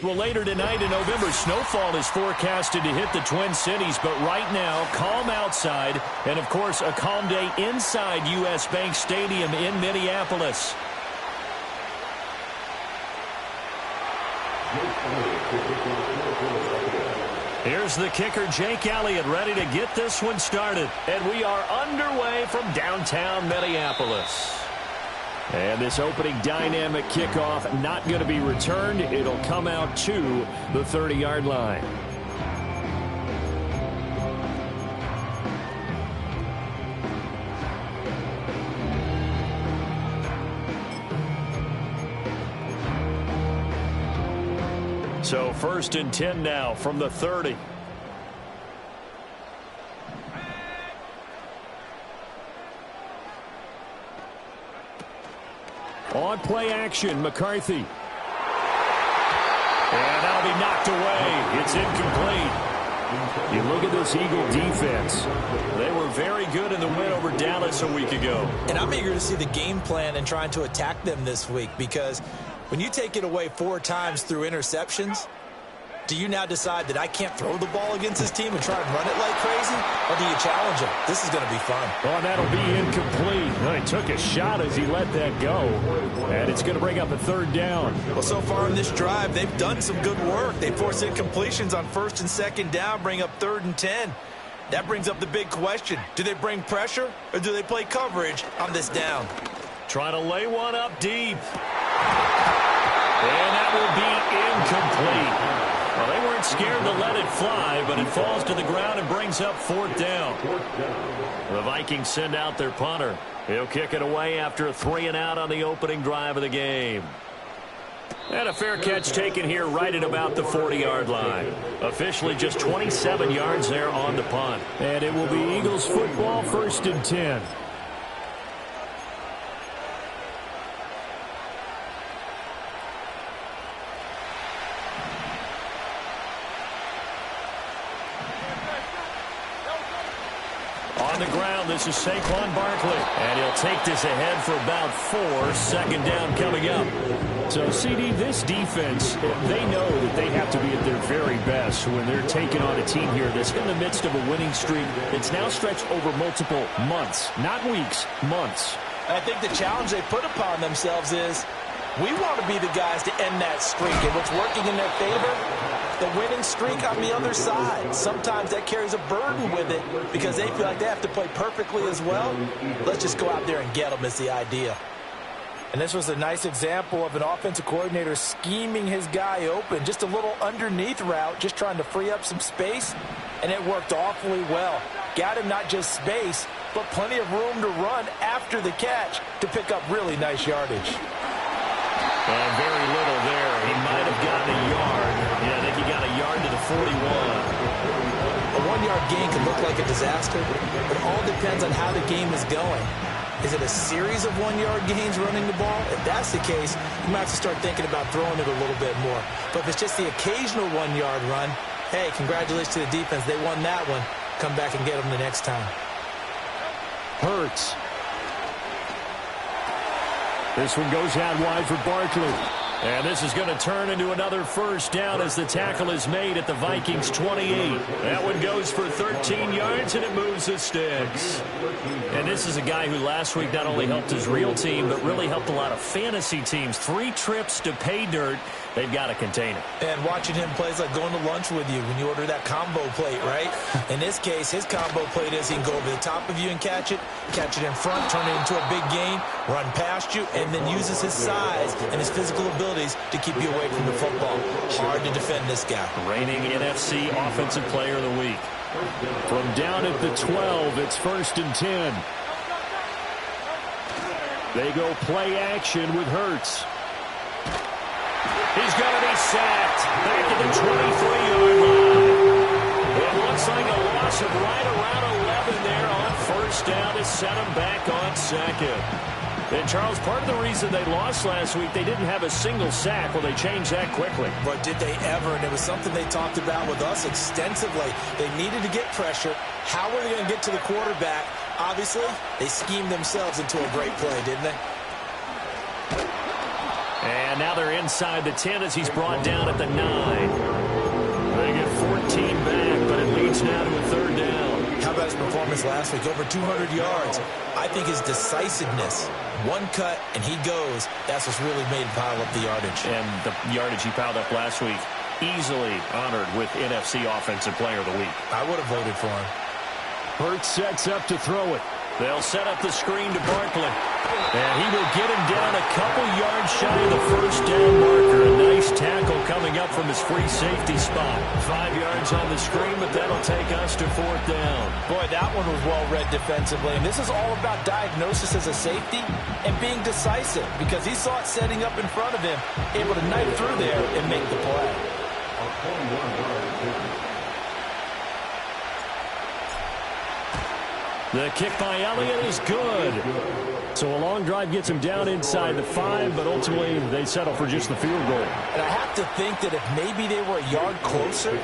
Well, later tonight in November, snowfall is forecasted to hit the Twin Cities, but right now, calm outside, and of course, a calm day inside U.S. Bank Stadium in Minneapolis. Here's the kicker, Jake Elliott, ready to get this one started. And we are underway from downtown Minneapolis. And this opening dynamic kickoff not going to be returned. It'll come out to the 30-yard line. So 1st and 10 now from the 30. On play action, McCarthy. And that'll be knocked away. It's incomplete. You look at this Eagle defense. They were very good in the win over Dallas a week ago. And I'm eager to see the game plan and trying to attack them this week, because when you take it away 4 times through interceptions, do you now decide that I can't throw the ball against this team and try and run it like crazy? Or do you challenge them? This is going to be fun. Oh, that'll be incomplete. Well, he took a shot as he let that go. And it's going to bring up a 3rd down. Well, so far in this drive, they've done some good work. They force incompletions on 1st and 2nd down, bring up 3rd and 10. That brings up the big question. Do they bring pressure or do they play coverage on this down? Trying to lay one up deep. And that will be incomplete. Well, they weren't scared to let it fly, but it falls to the ground and brings up 4th down. The Vikings send out their punter. He'll kick it away after a 3-and-out on the opening drive of the game. And a fair catch taken here right at about the 40-yard line. Officially just 27 yards there on the punt. And it will be Eagles football, 1st and 10. On the ground, this is Saquon Barkley. And he'll take this ahead for about 4. 2nd down coming up. So, CD, this defense, they know that they have to be at their very best when they're taking on a team here that's in the midst of a winning streak that's now stretched over multiple months, not weeks, months. I think the challenge they put upon themselves is we want to be the guys to end that streak. And what's working in their favor? The winning streak on the other side. Sometimes that carries a burden with it because they feel like they have to play perfectly as well. Let's just go out there and get them is the idea. And this was a nice example of an offensive coordinator scheming his guy open. Just a little underneath route, just trying to free up some space, and it worked awfully well. Got him not just space, but plenty of room to run after the catch to pick up really nice yardage. And very little there. He might have gotten a yard. Yeah, I think he got a yard to the 41. A 1-yard gain can look like a disaster, but it all depends on how the game is going. Is it a series of 1-yard gains running the ball? If that's the case, you might have to start thinking about throwing it a little bit more. But if it's just the occasional 1-yard run, hey, congratulations to the defense. They won that one. Come back and get them the next time. Hurts. This one goes out wide for Barkley. And this is going to turn into another 1st down as the tackle is made at the Vikings 28. That one goes for 13 yards, and it moves the sticks. And this is a guy who last week not only helped his real team, but really helped a lot of fantasy teams. 3 trips to pay dirt. They've got to contain it. And watching him play is like going to lunch with you when you order that combo plate, right? In this case, his combo plate is he can go over the top of you and catch it in front, turn it into a big gain, run past you, and then uses his size and his physical abilities to keep you away from the football. Hard to defend this guy. Reigning NFC Offensive Player of the Week. From down at the 12, it's 1st and 10. They go play action with Hurts. He's going to be sacked back at the 23-yard line. It looks like a loss of right around 11 there on 1st down to set him back on 2nd. And, Charles, part of the reason they lost last week, they didn't have a single sack. Well, they changed that quickly. But did they ever? And it was something they talked about with us extensively. They needed to get pressure. How were they going to get to the quarterback? Obviously, they schemed themselves into a great play, didn't they? And now they're inside the 10 as he's brought down at the 9. They get 14 back, but it leads now to a 3rd down. How about his performance last week? Over 200 yards. I think his decisiveness, one cut and he goes, that's what's really made him pile up the yardage. And the yardage he piled up last week, easily honored with NFC Offensive Player of the Week. I would have voted for him. Hurts sets up to throw it. They'll set up the screen to Barkley. And he will get him down a couple yards shy of the 1st down marker. A nice tackle coming up from his free safety spot. 5 yards on the screen, but that'll take us to 4th down. Boy, that one was well read defensively. And this is all about diagnosis as a safety and being decisive because he saw it setting up in front of him, able to knife through there and make the play. The kick by Elliott is good. So a long drive gets him down inside the 5, but ultimately they settle for just the field goal. And I have to think that if maybe they were a yard closer,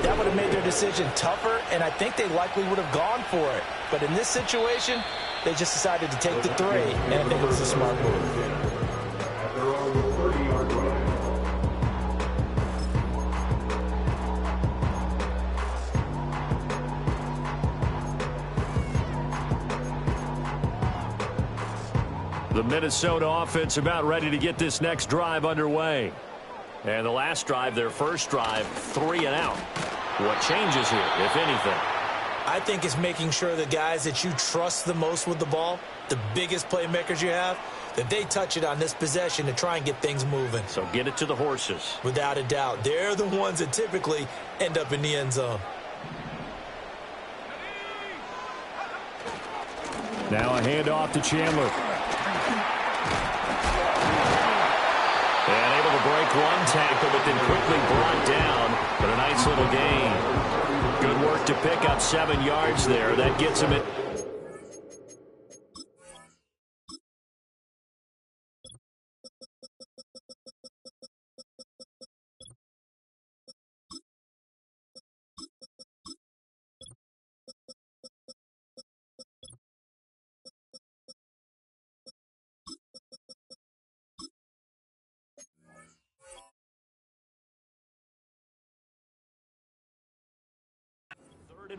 that would have made their decision tougher, and I think they likely would have gone for it. But in this situation, they just decided to take the 3, and I think it was a smart move. The Minnesota offense about ready to get this next drive underway. And the last drive, their first drive, 3 and out. What changes here, if anything? I think it's making sure the guys that you trust the most with the ball, the biggest playmakers you have, that they touch it on this possession to try and get things moving. So get it to the horses. Without a doubt. They're the ones that typically end up in the end zone. Now a handoff to Chandler. And able to break one tackle, but then quickly brought down. But a nice little gain. Good work to pick up 7 yards there. That gets him at...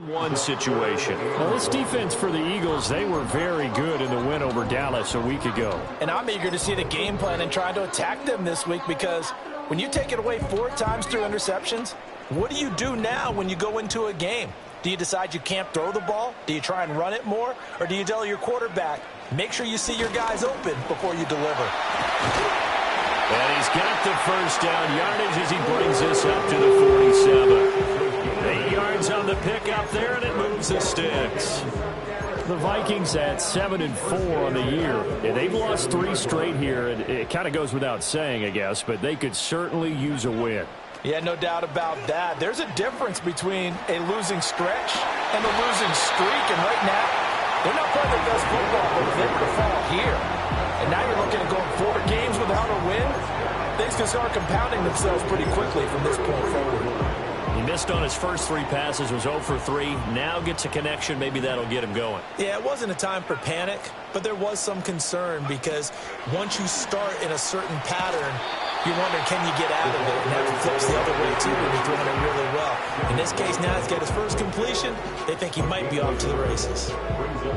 one situation. Well, this defense for the Eagles, they were very good in the win over Dallas a week ago. And I'm eager to see the game plan and trying to attack them this week, because when you take it away 4 times through interceptions, what do you do now when you go into a game? Do you decide you can't throw the ball? Do you try and run it more? Or do you tell your quarterback, make sure you see your guys open before you deliver? And he's got the first down yardage as he brings this up to the 47. 8 yards on the pickup there, and it moves the sticks. The Vikings at 7-4 on the year. And they've lost 3 straight here. It kind of goes without saying, I guess, but they could certainly use a win. Yeah, no doubt about that. There's a difference between a losing stretch and a losing streak. And right now, they're not playing their best football, but if they were to fall here, and now you're looking at going 4 games without a win, things can start compounding themselves pretty quickly from this point forward. He missed on his first 3 passes, was 0 for 3. Now gets a connection. Maybe that'll get him going. Yeah, it wasn't a time for panic, but there was some concern, because once you start in a certain pattern, you wonder, can you get out of it? And that flips the other way, too, when you're throwing it really well. In this case, now he's got his first completion. They think he might be off to the races.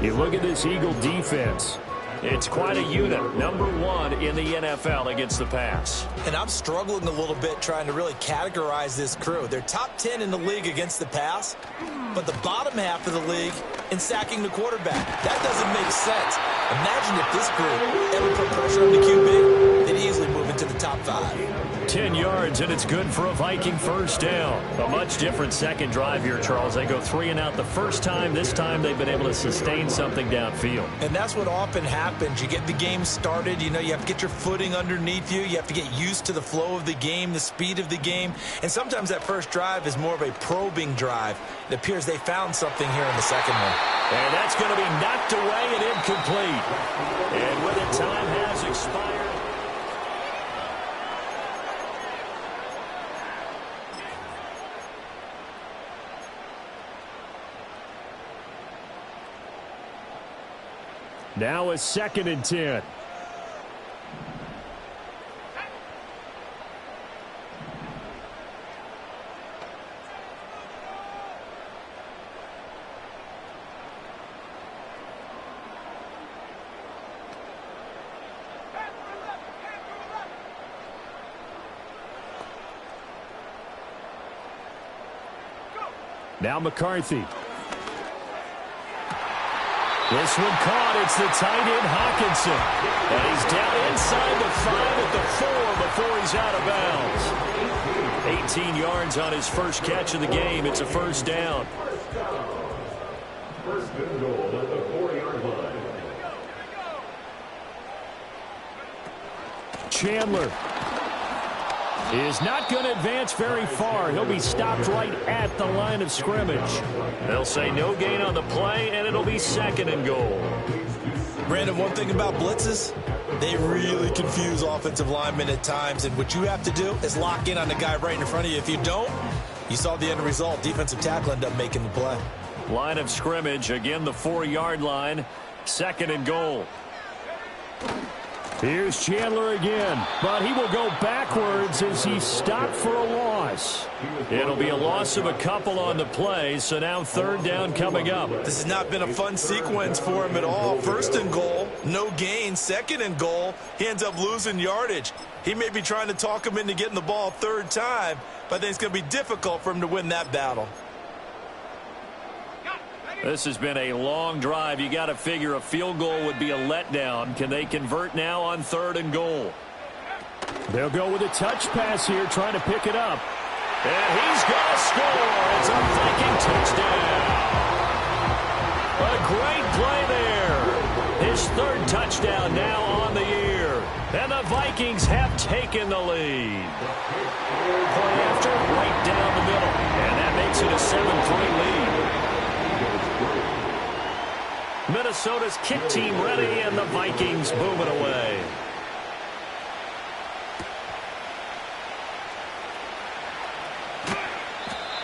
You look at this Eagle defense. It's quite a unit. Number 1 in the NFL against the pass. And I'm struggling a little bit trying to really categorize this crew. They're top 10 in the league against the pass, but the bottom half of the league in sacking the quarterback. That doesn't make sense. Imagine if this group ever put pressure on the QB, they'd easily move into the top 5. 10 yards, and it's good for a Viking first down. A much different second drive here, Charles. They go 3 and out the first time. This time they've been able to sustain something downfield. And that's what often happens. You get the game started. You know, you have to get your footing underneath you. You have to get used to the flow of the game, the speed of the game. And sometimes that first drive is more of a probing drive. It appears they found something here in the second one. And that's going to be knocked away and incomplete. And with it, time has expired. Now a 2nd and 10. Now McCarthy. This one caught. It's the tight end, Hawkinson. And he's down inside the 5 at the 4 before he's out of bounds. 18 yards on his first catch of the game. It's a first down. First and goal at the 4-yard line. Chandler is not going to advance very far. He'll be stopped right at the line of scrimmage. They'll say no gain on the play, and it'll be 2nd and goal. Brandon, one thing about blitzes, they really confuse offensive linemen at times, and what you have to do is lock in on the guy right in front of you. If you don't, you saw the end result. Defensive tackle ended up making the play. Line of scrimmage, again the 4-yard line, 2nd and goal. Here's Chandler again, but he will go backwards as he's stopped for a loss. It'll be a loss of a couple on the play, so now 3rd down coming up. This has not been a fun sequence for him at all. 1st and goal, no gain. 2nd and goal, he ends up losing yardage. He may be trying to talk him into getting the ball 3rd time, but I think it's going to be difficult for him to win that battle. This has been a long drive. You got to figure a field goal would be a letdown. Can they convert now on 3rd and goal? They'll go with a touch pass here, trying to pick it up. And he's going to score. It's a Viking touchdown. A great play there. His 3rd touchdown now on the year. And the Vikings have taken the lead. Play after, right down the middle. And that makes it a 7-3 lead. Minnesota's kick team ready, and the Vikings booming away.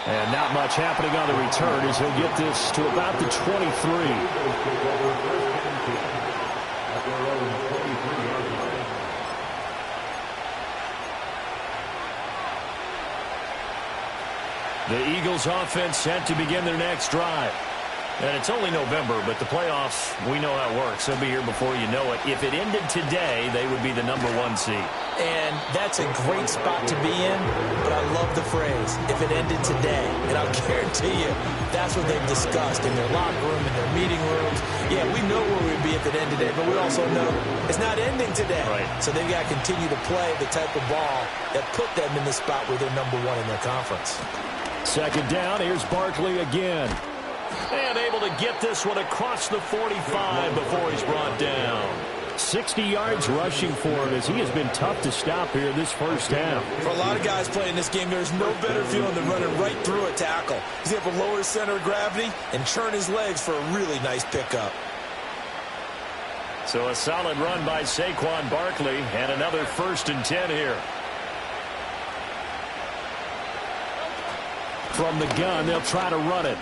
And not much happening on the return as he'll get this to about the 23. The Eagles offense set to begin their next drive. And it's only November, but the playoffs, we know how it works. They'll be here before you know it. If it ended today, they would be the #1 seed. And that's a great spot to be in, but I love the phrase, if it ended today. And I'll guarantee you, that's what they've discussed in their locker room, in their meeting rooms. Yeah, we know where we'd be if it ended today, but we also know it's not ending today. Right. So they've got to continue to play the type of ball that put them in the spot where they're #1 in their conference. 2nd down, here's Barkley again. And able to get this one across the 45 before he's brought down. 60 yards rushing for him as he has been tough to stop here this first half. For a lot of guys playing this game, there's no better feeling than running right through a tackle. He's able to lower his center of gravity and churn his legs for a really nice pickup. So a solid run by Saquon Barkley, and another 1st and 10 here. From the gun, they'll try to run it.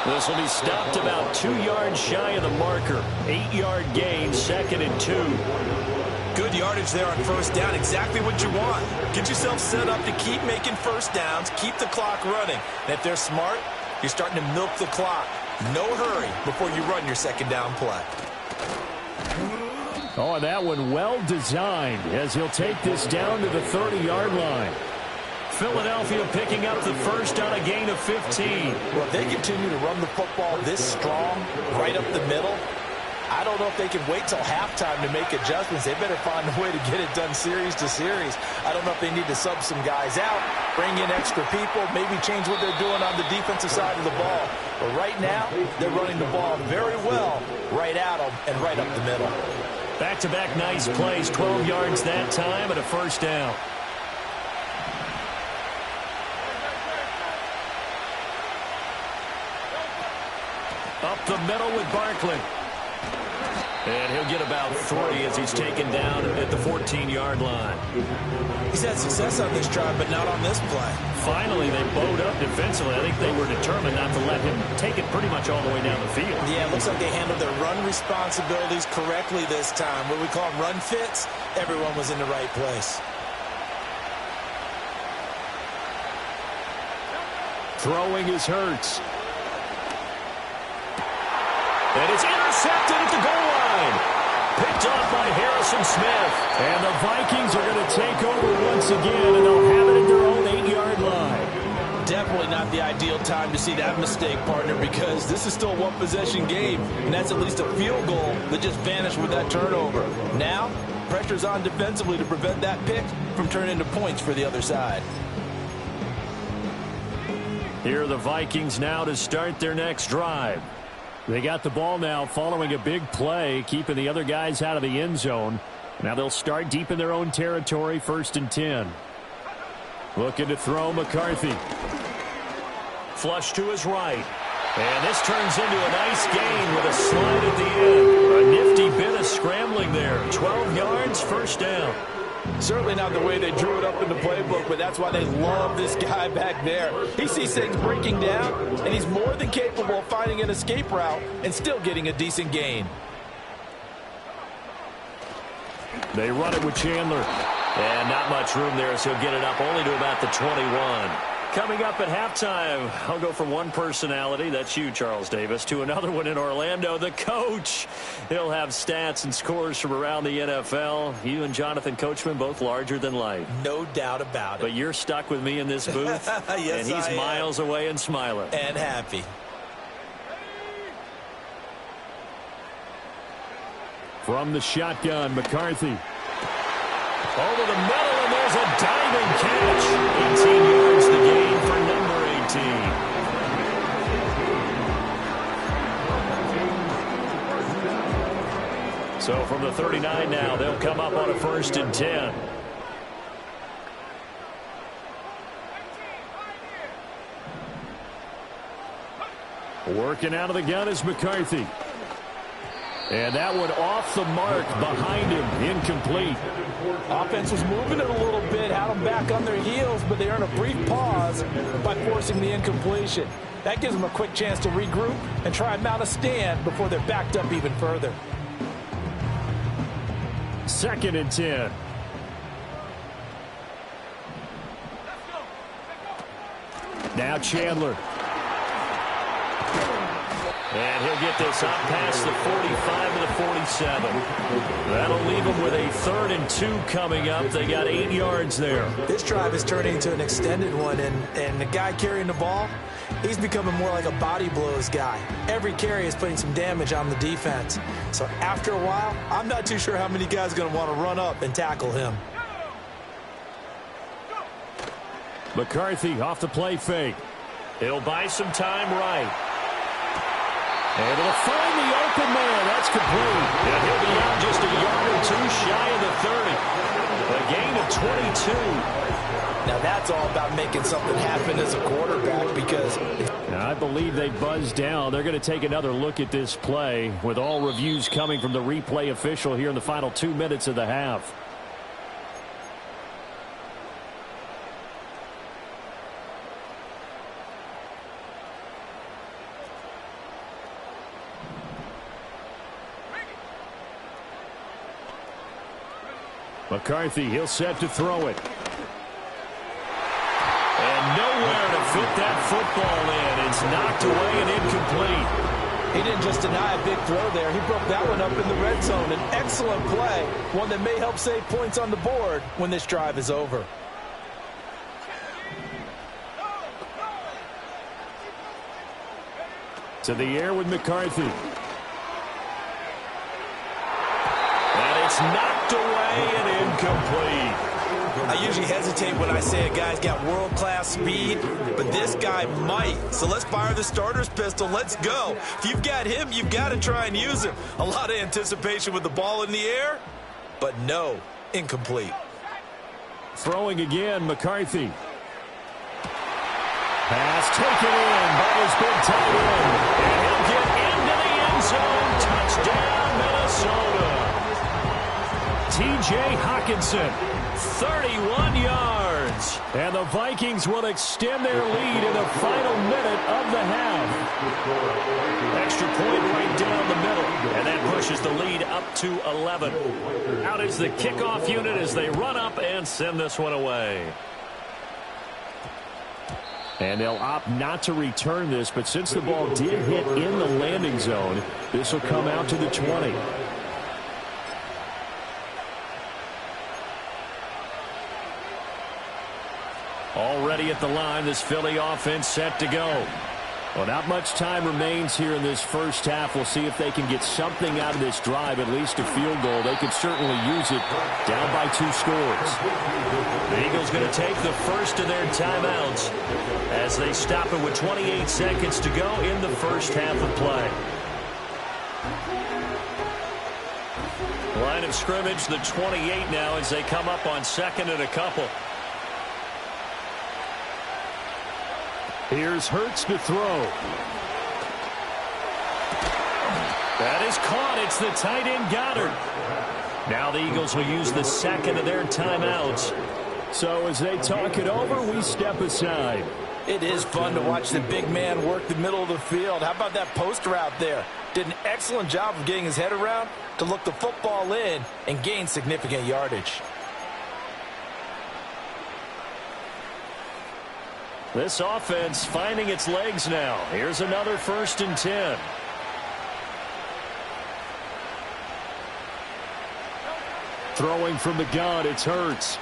This will be stopped about 2 yards shy of the marker. 8-yard gain, 2nd and 2. Good yardage there on 1st down. Exactly what you want. Get yourself set up to keep making 1st downs, keep the clock running. And if they're smart, you're starting to milk the clock. No hurry before you run your 2nd down play. Oh, that one well designed as he'll take this down to the 30-yard line. Philadelphia picking up the 1st on a gain of 15. Well, if they continue to run the football this strong, right up the middle, I don't know if they can wait till halftime to make adjustments. They better find a way to get it done series to series. I don't know if they need to sub some guys out, bring in extra people, maybe change what they're doing on the defensive side of the ball. But right now, they're running the ball very well right at them and right up the middle. Back-to-back nice plays, 12 yards that time and a 1st down. Up the middle with Barkley. And he'll get about 3 as he's taken down at the 14-yard line. He's had success on this drive, but not on this play. Finally, they bowed up defensively. I think they were determined not to let him take it pretty much all the way down the field. Yeah, it looks like they handled their run responsibilities correctly this time. What we call run fits, everyone was in the right place. Throwing is Hurts. And it's intercepted at the goal line. Picked off by Harrison Smith. And the Vikings are going to take over once again, and they'll have it at their own 8-yard line. Definitely not the ideal time to see that mistake, partner, because this is still a one-possession game, and that's at least a field goal that just vanished with that turnover. Now, pressure's on defensively to prevent that pick from turning into points for the other side. Here are the Vikings now to start their next drive. They got the ball now following a big play, keeping the other guys out of the end zone. Now they'll start deep in their own territory, 1st and 10. Looking to throw McCarthy. Flush to his right. And this turns into a nice gain with a slide at the end. A nifty bit of scrambling there. 12 yards, 1st down. Certainly not the way they drew it up in the playbook, but that's why they love this guy back there. He sees things breaking down, and he's more than capable of finding an escape route and still getting a decent gain. They run it with Chandler. And not much room there, so he'll get it up only to about the 21. Coming up at halftime, I'll go from one personality, that's you, Charles Davis, to another one in Orlando, the coach. He'll have stats and scores from around the NFL. You and Jonathan Coachman, both larger than life. No doubt about it. But you're stuck with me in this booth, yes, and he's miles away and smiling. And happy. From the shotgun, McCarthy. Over the middle, and there's a diving catch. 18 yards the gain for number 18. So from the 39 now, they'll come up on a 1st and 10. Working out of the gun is McCarthy. And that one off the mark behind him, incomplete. Offense was moving it a little bit, had them back on their heels, but they earned a brief pause by forcing the incompletion. That gives them a quick chance to regroup and try and mount a stand before they're backed up even further. 2nd and 10. Now Chandler. And he'll get this up past the 45 to the 47. That'll leave them with a 3rd and 2 coming up. They got 8 yards there. This drive is turning into an extended one, and the guy carrying the ball, he's becoming more like a body blows guy. Every carry is putting some damage on the defense. So after a while, I'm not too sure how many guys are going to want to run up and tackle him. McCarthy off the play fake. He'll buy some time right. Able to find the open man. That's complete. And he'll be out just a yard or 2 shy of the 30. A gain of 22. Now that's all about making something happen as a quarterback, because I believe they buzzed down. They're going to take another look at this play with all reviews coming from the replay official here in the final 2 minutes of the half. McCarthy, he'll set to throw it. And nowhere to fit that football in. It's knocked away and incomplete. he didn't just deny a big throw there. He broke that one up in the red zone. An excellent play, one that may help save points on the board when this drive is over. To the air with McCarthy. And it's knocked away and incomplete. I usually hesitate when I say a guy's got world-class speed, but this guy might. So let's fire the starter's pistol. Let's go. If you've got him, you've got to try and use him. A lot of anticipation with the ball in the air, but no, incomplete. Throwing again, McCarthy. Pass taken in by his big tight end. And he'll get into the end zone. Touchdown, Minnesota. T.J. Hockenson, 31 yards. And the Vikings will extend their lead in the final minute of the half. Extra point right down the middle. And that pushes the lead up to 11. Out is the kickoff unit as they run up and send this one away. And they'll opt not to return this, but since the ball did hit in the landing zone, this will come out to the 20. Already at the line, this Philly offense set to go. Well, not much time remains here in this first half. We'll see if they can get something out of this drive, at least a field goal. They could certainly use it down by 2 scores. The Eagles going to take the first of their timeouts as they stop it with 28 seconds to go in the first half of play. Line of scrimmage, the 28 now as they come up on second and a couple. Here's Hurts to throw. That is caught. It's the tight end Goddard. Now the Eagles will use the second of their timeouts. So as they talk it over, we step aside. It is fun to watch the big man work the middle of the field. How about that post route there? Did an excellent job of getting his head around to look the football in and gain significant yardage. This offense finding its legs now. Here's another 1st and 10. Throwing from the gun, it's Hurts.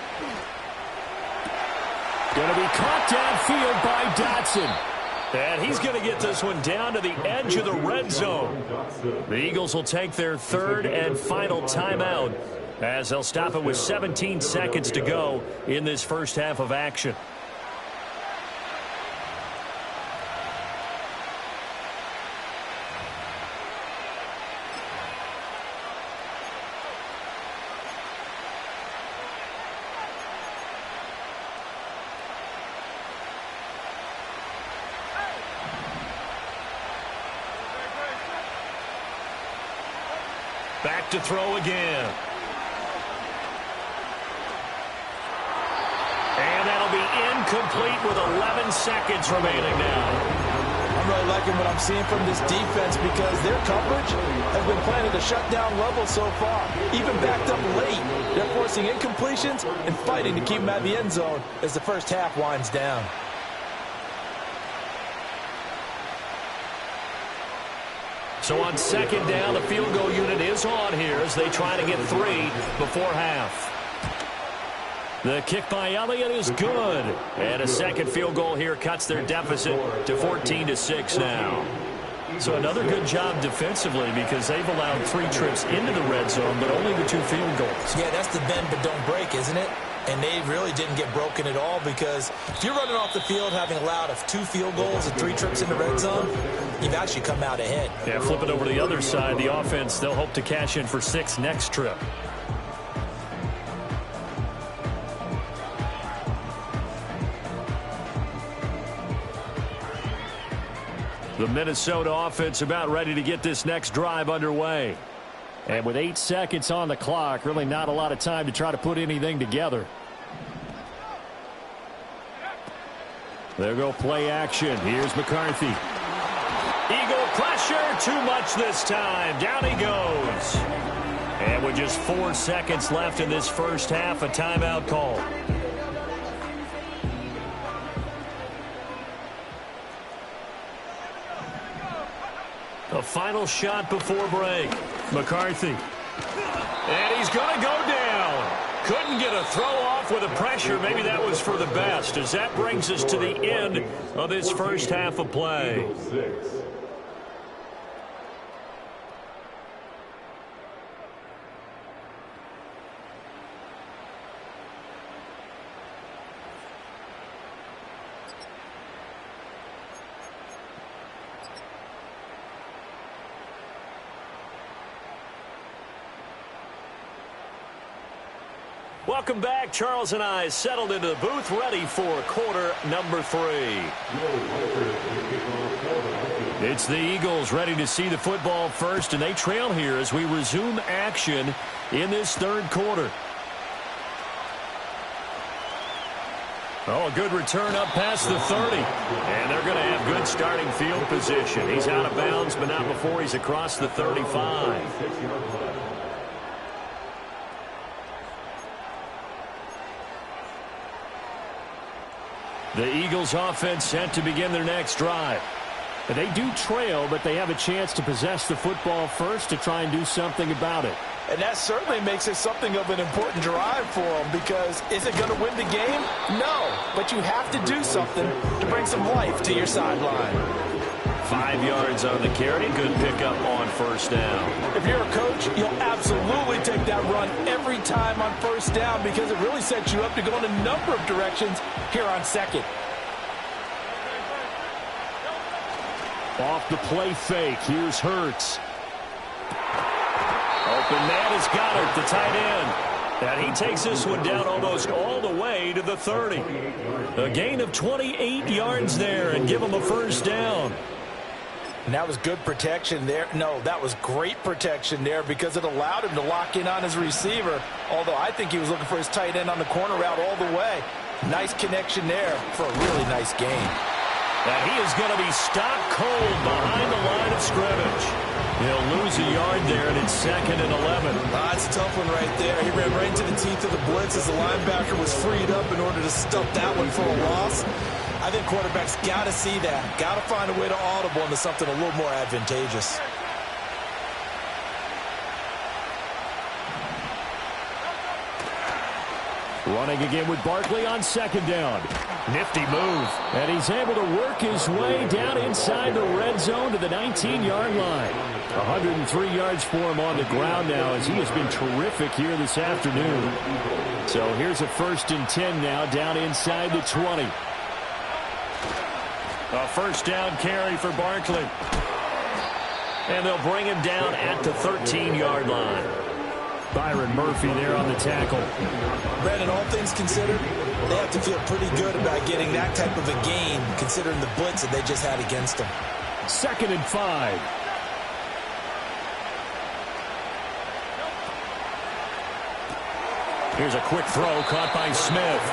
Going to be caught downfield by Dotson. And he's going to get this one down to the edge of the red zone. The Eagles will take their third and final timeout as they'll stop it with 17 seconds to go in this first half of action. Back to throw again. And that'll be incomplete with 11 seconds remaining now. I'm really liking what I'm seeing from this defense because their coverage has been playing at a shutdown level so far. Even backed up late, they're forcing incompletions and fighting to keep them out of the end zone as the first half winds down. So on second down, the field goal unit is on here as they try to get 3 before half. The kick by Elliott is good. And a second field goal here cuts their deficit to 14-6 now. So another good job defensively because they've allowed 3 trips into the red zone, but only the 2 field goals. Yeah, that's the bend but don't break, isn't it? And they really didn't get broken at all because if you're running off the field having allowed 2 field goals and 3 trips in the red zone, you've actually come out ahead. Yeah, flip it over to the other side. The offense, they'll hope to cash in for 6 next trip. The Minnesota offense about ready to get this next drive underway. And with 8 seconds on the clock, really not a lot of time to try to put anything together. There go play action. Here's McCarthy. Eagle pressure, too much this time. Down he goes. And with just 4 seconds left in this first half, a timeout call. A final shot before break. McCarthy. And he's going to go down. Couldn't get a throw off with the pressure. Maybe that was for the best, as that brings us to the end of this first half of play. Welcome back. Charles and I settled into the booth, ready for quarter number 3. It's the Eagles ready to see the football first, and they trail here as we resume action in this third quarter. Oh, a good return up past the 30. And they're going to have good starting field position. He's out of bounds, but not before he's across the 35. The Eagles offense set to begin their next drive. They do trail, but they have a chance to possess the football first to try and do something about it. And that certainly makes it something of an important drive for them because is it going to win the game? No, but you have to do something to bring some life to your sideline. 5 yards on the carry. Good pickup on first down. If you're a coach, you'll absolutely take that run every time on first down because it really sets you up to go in a number of directions here on second. Off the play fake. Here's Hurts. Open man is Goddard, the tight end. And he takes this one down almost all the way to the 30. A gain of 28 yards there and give him a first down. And that was good protection there. No, that was great protection there because it allowed him to lock in on his receiver. Although I think he was looking for his tight end on the corner route all the way. Nice connection there for a really nice gain. And he is going to be stopped cold behind the line of scrimmage. He'll lose a yard there, and it's 2nd and 11. That's a tough one right there. He ran right into the teeth of the blitz as the linebacker was freed up in order to stuff that one for a loss. I think quarterbacks got to see that. Got to find a way to audible into something a little more advantageous. Running again with Barkley on second down. Nifty move. And he's able to work his way down inside the red zone to the 19-yard line. 103 yards for him on the ground now as he has been terrific here this afternoon. So here's a 1st and 10 now down inside the 20. A first down carry for Barkley. And they'll bring him down at the 13-yard line. Byron Murphy there on the tackle. Brandon, all things considered, they have to feel pretty good about getting that type of a gain considering the blitz that they just had against them. 2nd and 5. Here's a quick throw caught by Smith.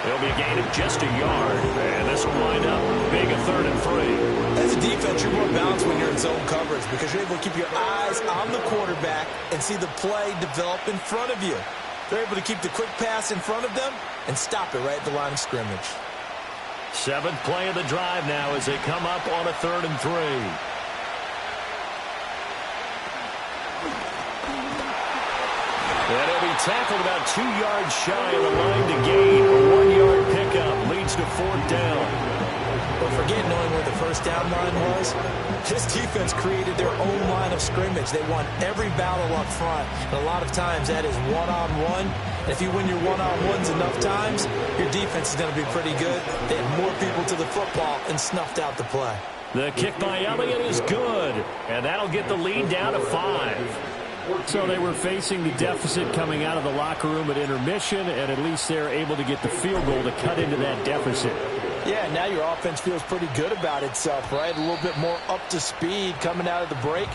It'll be a gain of just a yard, and this will wind up being a 3rd and 3. As a defense, you're more balanced when you're in zone coverage because you're able to keep your eyes on the quarterback and see the play develop in front of you. They're able to keep the quick pass in front of them and stop it right at the line of scrimmage. 7th play of the drive now as they come up on a 3rd and 3. And he'll be tackled about 2 yards shy of the line to gain. A 1-yard pickup leads to 4th down. But forget knowing where the first down line was. This defense created their own line of scrimmage. They won every battle up front. And a lot of times that is one-on-one. And if you win your one-on-ones enough times, your defense is going to be pretty good. They had more people to the football and snuffed out the play. The kick by Elliott is good. And that'll get the lead down to 5. So they were facing the deficit coming out of the locker room at intermission, and at least they're able to get the field goal to cut into that deficit. Yeah, now your offense feels pretty good about itself, right? A little bit more up to speed coming out of the break.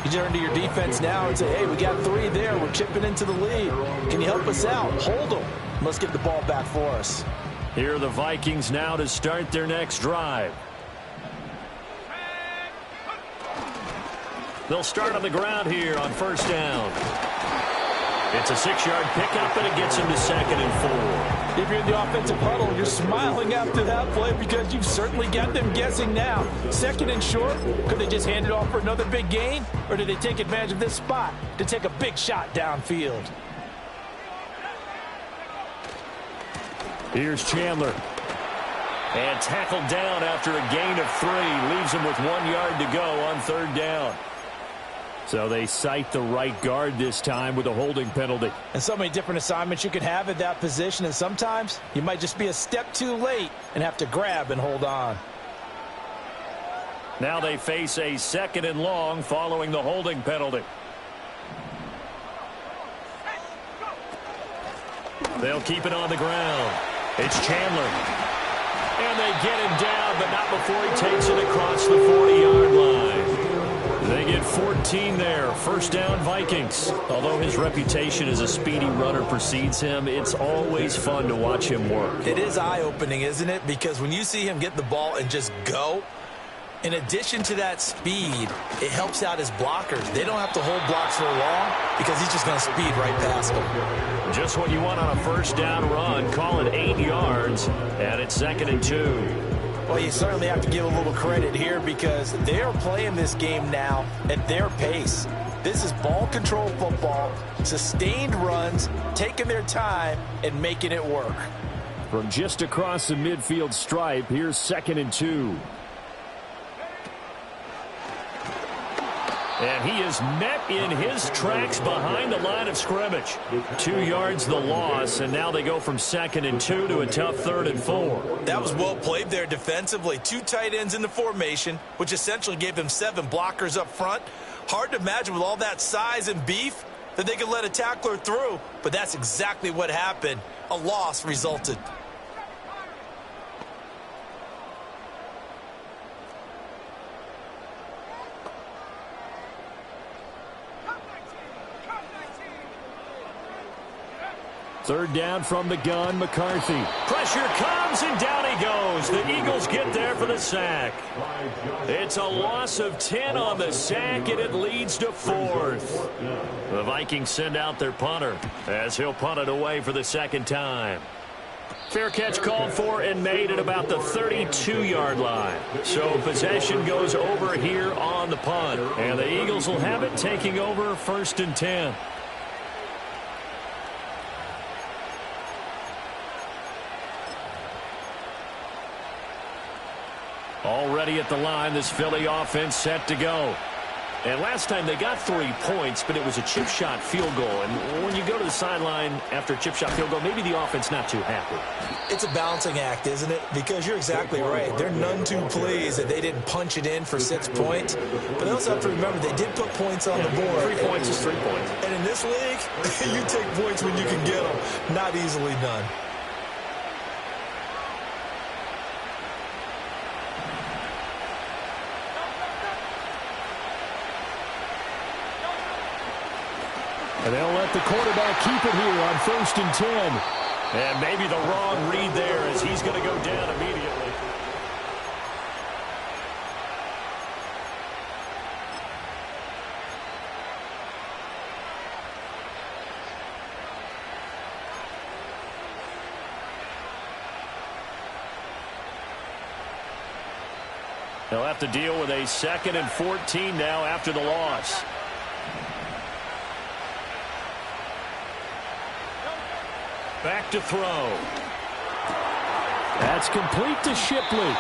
You turn to your defense now and say, hey, we got 3 there. We're chipping into the lead. Can you help us out? Hold them. Let's get the ball back for us. Here are the Vikings now to start their next drive. They'll start on the ground here on 1st down. It's a 6-yard pickup, and it gets him to 2nd and 4. If you're in the offensive huddle, you're smiling after that play because you've certainly got them guessing now. 2nd and short, could they just hand it off for another big gain? Or did they take advantage of this spot to take a big shot downfield? Here's Chandler. And tackled down after a gain of 3. Leaves him with 1 yard to go on 3rd down. So they cite the right guard this time with a holding penalty. And so many different assignments you can have at that position, and sometimes you might just be a step too late and have to grab and hold on. Now they face a 2nd and long following the holding penalty. They'll keep it on the ground. It's Chandler. And they get him down, but not before he takes it across the 40-yard line. They get 14 there. 1st down, Vikings. Although his reputation as a speedy runner precedes him, it's always fun to watch him work. It is eye-opening, isn't it? Because when you see him get the ball and just go, in addition to that speed, it helps out his blockers. They don't have to hold blocks for long because he's just going to speed right past them. Just what you want on a 1st down run. Call it 8 yards, and it's 2nd and 2. Well, you certainly have to give a little credit here because they're playing this game now at their pace. This is ball control football, sustained runs, taking their time and making it work. From just across the midfield stripe, here's 2nd and 2. And he is met in his tracks behind the line of scrimmage. 2 yards the loss, and now they go from 2nd and 2 to a tough 3rd and 4. That was well played there defensively. 2 tight ends in the formation, which essentially gave them 7 blockers up front. Hard to imagine with all that size and beef that they could let a tackler through, but that's exactly what happened. A loss resulted. Third down from the gun, McCarthy. Pressure comes, and down he goes. The Eagles get there for the sack. It's a loss of 10 on the sack, and it leads to 4th. The Vikings send out their punter as he'll punt it away for the 2nd time. Fair catch called for and made at about the 32-yard line. So possession goes over here on the punt. And the Eagles will have it, taking over 1st and 10. Already at the line, this Philly offense set to go. And last time they got 3 points, but it was a chip shot field goal. And when you go to the sideline after a chip shot field goal, maybe the offense not too happy. It's a balancing act, isn't it? Because you're exactly right. They're none too pleased that they didn't punch it in for 6 points. But they also have to remember they did put points on the board. 3 points is 3 points. And in this league, you take points when you can get them. Not easily done. And they'll let the quarterback keep it here on 1st and 10. And maybe the wrong read there as he's going to go down immediately. They'll have to deal with a 2nd and 14 now after the loss. Back to throw. That's complete to Shipley.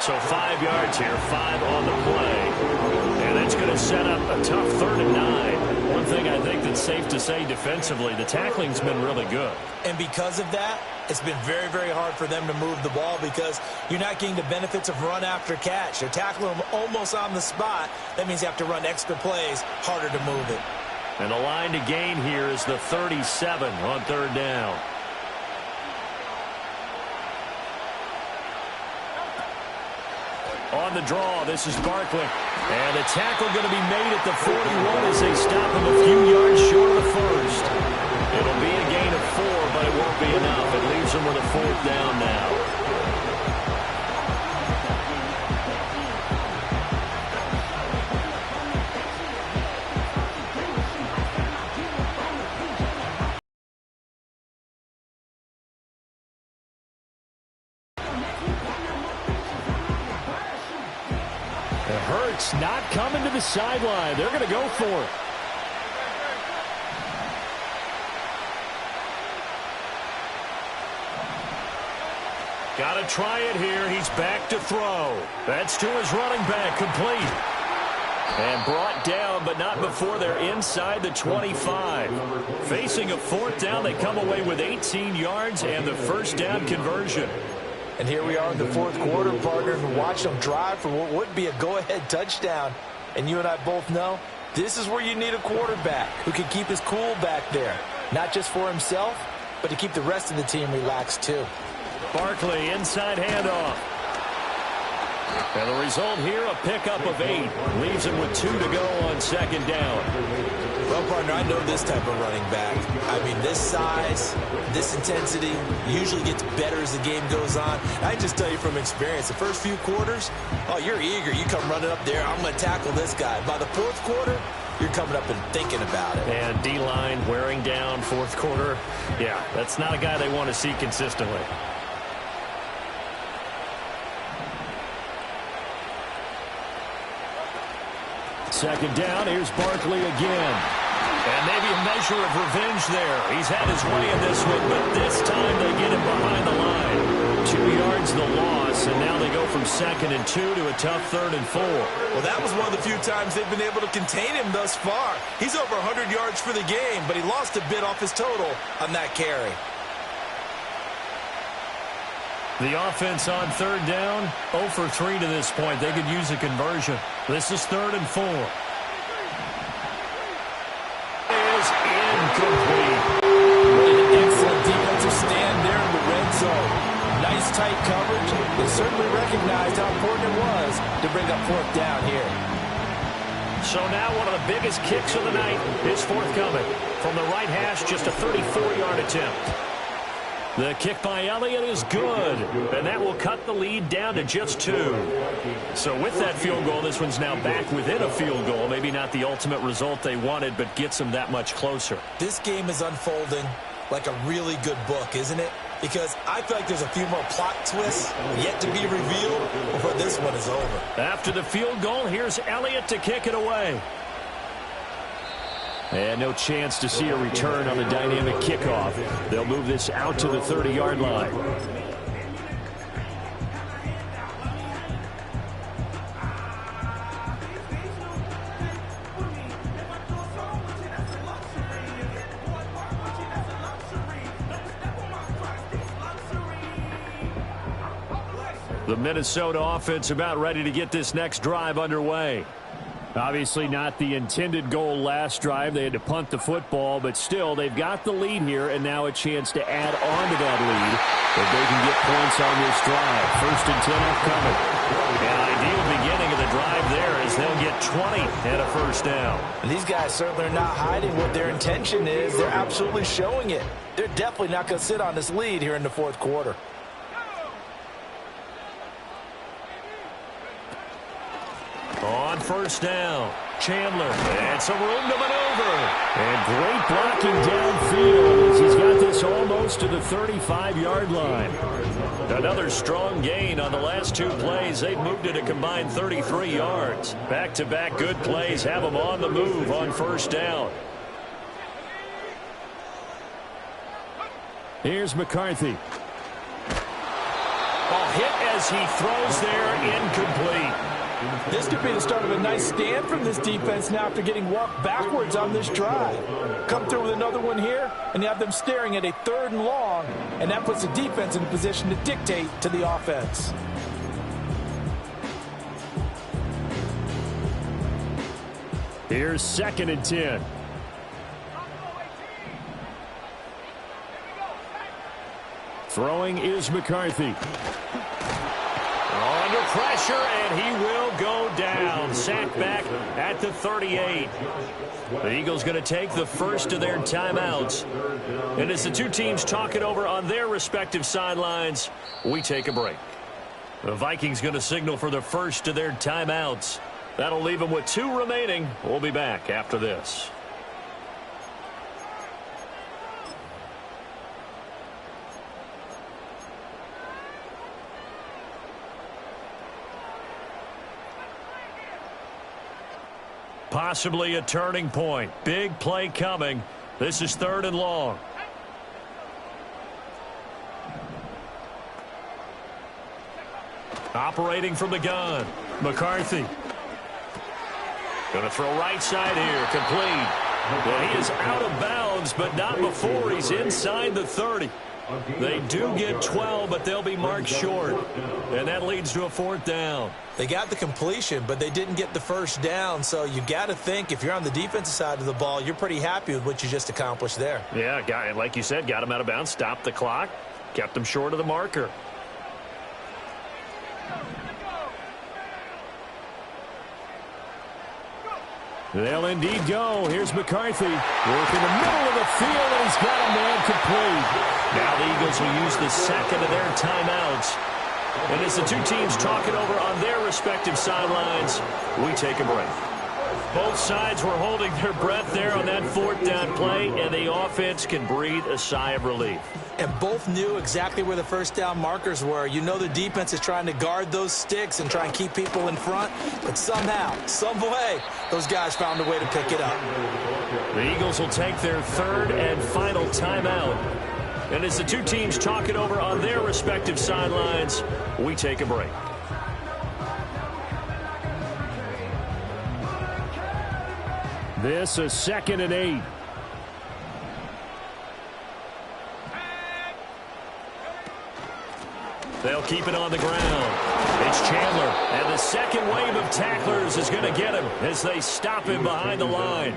So 5 yards here, 5 on the play. And it's going to set up a tough 3rd and 9. One thing I think that's safe to say defensively, the tackling's been really good. And because of that, it's been very, very hard for them to move the ball because you're not getting the benefits of run after catch. They're tackling them almost on the spot. That means you have to run extra plays, harder to move it. And the line to gain here is the 37 on 3rd down. On the draw, this is Barkley. And a tackle going to be made at the 41 as they stop him a few yards short of the 1st. It'll be a gain of 4, but it won't be enough. It leaves them with a 4th down now. Hurts not coming to the sideline. They're going to go for it. Got to try it here. He's back to throw. That's to his running back, complete. And brought down, but not before they're inside the 25. Facing a 4th down, they come away with 18 yards and the 1st down conversion. And here we are in the 4th quarter, partner, and watch them drive for what would be a go-ahead touchdown. And you and I both know this is where you need a quarterback who can keep his cool back there. Not just for himself, but to keep the rest of the team relaxed too. Barkley, inside handoff. And the result here, a pickup of 8. Leaves him with 2 to go on 2nd down. Well, partner, I know this type of running back. I mean, this size, this intensity usually gets better as the game goes on. I just tell you from experience, the first few quarters, oh, you're eager. You come running up there, I'm going to tackle this guy. By the 4th quarter, you're coming up and thinking about it. And D-line wearing down 4th quarter. Yeah, that's not a guy they want to see consistently. Second down, here's Barkley again. And maybe a measure of revenge there. He's had his way in this one, but this time they get him behind the line. 2 yards the loss, and now they go from 2nd and 2 to a tough 3rd and 4. Well, that was one of the few times they've been able to contain him thus far. He's over 100 yards for the game, but he lost a bit off his total on that carry. The offense on 3rd down, 0 for 3 to this point. They could use a conversion. This is 3rd and 4. Is incomplete. What an excellent defensive stand there in the red zone. Nice tight coverage. They certainly recognized how important it was to bring up 4th down here. So now one of the biggest kicks of the night is forthcoming. From the right hash, just a 34-yard attempt. The kick by Elliott is good, and that will cut the lead down to just 2. So with that field goal, this one's now back within a field goal. Maybe not the ultimate result they wanted, but gets them that much closer. This game is unfolding like a really good book, isn't it? Because I feel like there's a few more plot twists yet to be revealed before this one is over. After the field goal, here's Elliott to kick it away. And no chance to see a return on the dynamic kickoff. They'll move this out to the 30-yard line. The Minnesota offense about ready to get this next drive underway. Obviously not the intended goal last drive. They had to punt the football, but still they've got the lead here and now a chance to add on to that lead if they can get points on this drive. 1st and 10 upcoming. An ideal beginning of the drive there as they'll get 20 and a first down. And these guys certainly are not hiding what their intention is. They're absolutely showing it. They're definitely not going to sit on this lead here in the 4th quarter. On 1st down, Chandler, and some room to maneuver. And great blocking downfield as he's got this almost to the 35-yard line. Another strong gain on the last 2 plays. They've moved it a combined 33 yards. Back-to-back good plays have them on the move on 1st down. Here's McCarthy. A hit as he throws there, incomplete. This could be the start of a nice stand from this defense now after getting walked backwards on this drive. Come through with another one here, and you have them staring at a 3rd and long, and that puts the defense in a position to dictate to the offense. Here's 2nd and 10. Throwing is McCarthy. Under pressure, and he will go down. Sacked back at the 38. The Eagles going to take the first of their timeouts. And as the 2 teams talk it over on their respective sidelines, we take a break. The Vikings going to signal for the first of their timeouts. That'll leave them with 2 remaining. We'll be back after this. Possibly a turning point. Big play coming. This is 3rd and long. Operating from the gun. McCarthy. Going to throw right side here. Complete. Well, he is out of bounds, but not before he's inside the 30. They do get 12, but they'll be marked short. And that leads to a 4th down. They got the completion, but they didn't get the first down. So you got to think if you're on the defensive side of the ball, you're pretty happy with what you just accomplished there. Yeah, like you said, got him out of bounds, stopped the clock, kept him short of the marker. They'll indeed go. Here's McCarthy. Work in the middle of the field, and he's got a man complete. Now the Eagles will use the second of their timeouts. And as the 2 teams talk it over on their respective sidelines, we take a break. Both sides were holding their breath there on that 4th down play, and the offense can breathe a sigh of relief. And both knew exactly where the first down markers were. You know the defense is trying to guard those sticks and try and keep people in front. But somehow, some way, those guys found a way to pick it up. The Eagles will take their 3rd and final timeout. And as the 2 teams talk it over on their respective sidelines, we take a break. This is 2nd and 8. They'll keep it on the ground. It's Chandler, and the second wave of tacklers is going to get him as they stop him behind the line.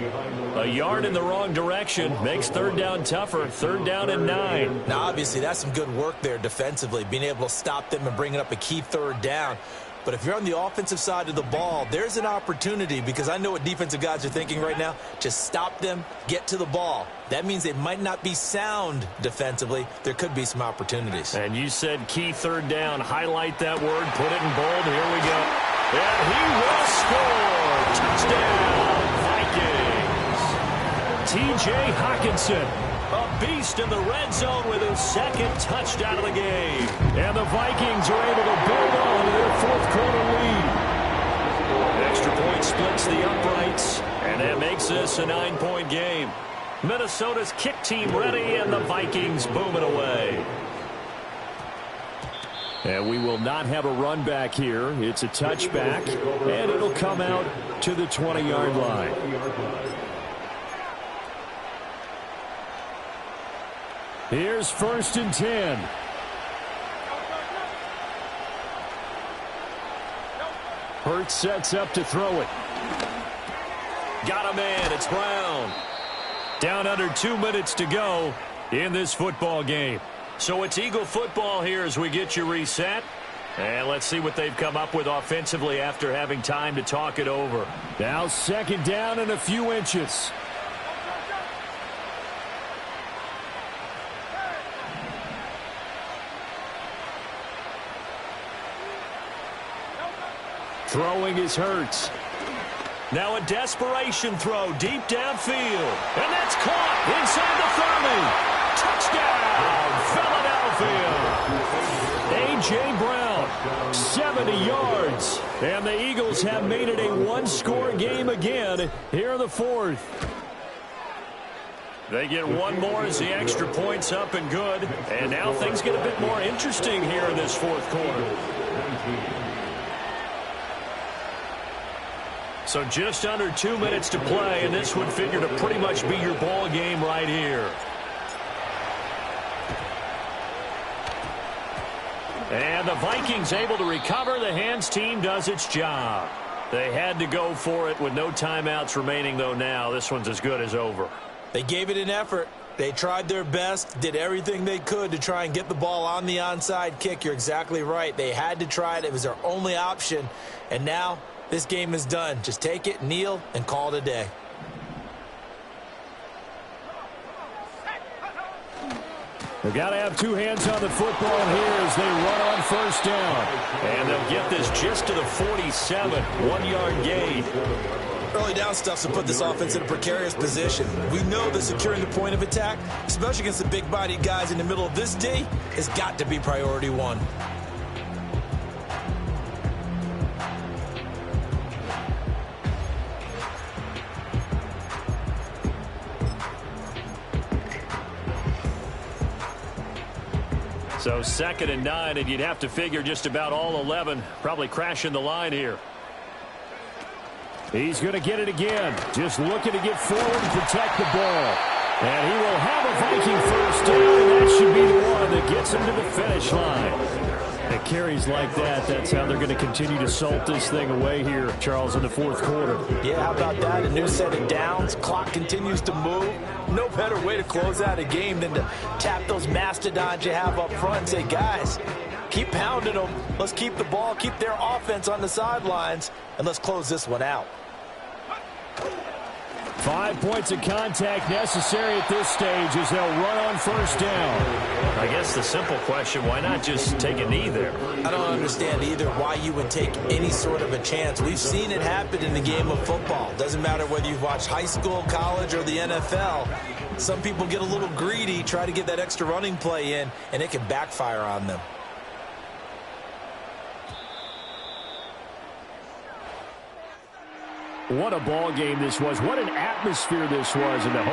A yard in the wrong direction makes 3rd down tougher. 3rd down and 9. Now, obviously, that's some good work there defensively, being able to stop them and bringing up a key 3rd down. But if you're on the offensive side of the ball, there's an opportunity, because I know what defensive guys are thinking right now. Just stop them, get to the ball. That means they might not be sound defensively. There could be some opportunities. And you said key 3rd down. Highlight that word. Put it in bold. Here we go. And he will score. Touchdown, Vikings. T.J. Hockenson, a beast in the red zone with his 2nd touchdown of the game. And the Vikings are able to build on to their 4th quarter lead. Extra point splits the uprights, and that makes this a 9-point game. Minnesota's kick team ready, and the Vikings booming away. And we will not have a run back here. It's a touchback, and it'll come out to the 20-yard line. Here's 1st and 10. Hurts sets up to throw it. Got a man. It's Brown. Down under 2 minutes to go in this football game. So it's Eagle football here as we get you reset. And let's see what they've come up with offensively after having time to talk it over. Now 2nd down and a few inches. Throwing is Hurts. Now a desperation throw deep downfield. And that's caught inside the 30. Touchdown, Philadelphia. A.J. Brown, 70 yards. And the Eagles have made it a one-score game again here in the 4th. They get one more as the extra point's up and good. And now things get a bit more interesting here in this 4th quarter. So just under 2 minutes to play, and this would figure to pretty much be your ball game right here. And the Vikings able to recover. The hands team does its job. They had to go for it with no timeouts remaining, though now. This one's as good as over. They gave it an effort. They tried their best, did everything they could to try and get the ball on the onside kick. You're exactly right. They had to try it. It was their only option. And now this game is done. Just take it, kneel, and call it a day. They've got to have two hands on the football here as they run on 1st down. And they'll get this just to the 47, 1-yard gain. Early down stuff to put this offense in a precarious position. We know that securing the point of attack, especially against the big-bodied guys in the middle of this D, has got to be priority one. So 2nd and 9, and you'd have to figure just about all 11 probably crashing the line here. He's going to get it again. Just looking to get forward and protect the ball. And he will have a Viking 1st down, and that should be the one that gets him to the finish line. At carries like that, that's how they're going to continue to salt this thing away here, Charles, in the 4th quarter. Yeah, how about that? A new set of downs. Clock continues to move. No better way to close out a game than to tap those mastodons you have up front and say, guys, keep pounding them. Let's keep the ball, keep their offense on the sidelines, and let's close this one out. 5 points of contact necessary at this stage as they'll run on 1st down. I guess the simple question, why not just take a knee there? I don't understand either why you would take any sort of a chance. We've seen it happen in the game of football. Doesn't matter whether you've watched high school, college, or the NFL. Some people get a little greedy, try to get that extra running play in, and it can backfire on them. What a ball game this was. What an atmosphere this was in the home.